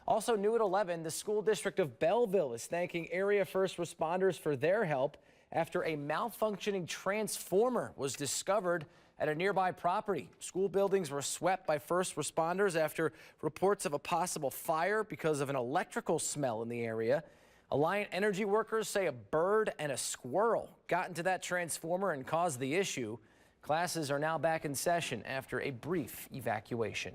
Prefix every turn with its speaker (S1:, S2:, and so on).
S1: Also new at 11, the school district of Belleville is thanking area first responders for their help after a malfunctioning transformer was discovered at a nearby property. School buildings were swept by first responders after reports of a possible fire because of an electrical smell in the area. Alliant Energy workers say a bird and a squirrel got into that transformer and caused the issue. Classes are now back in session after a brief evacuation.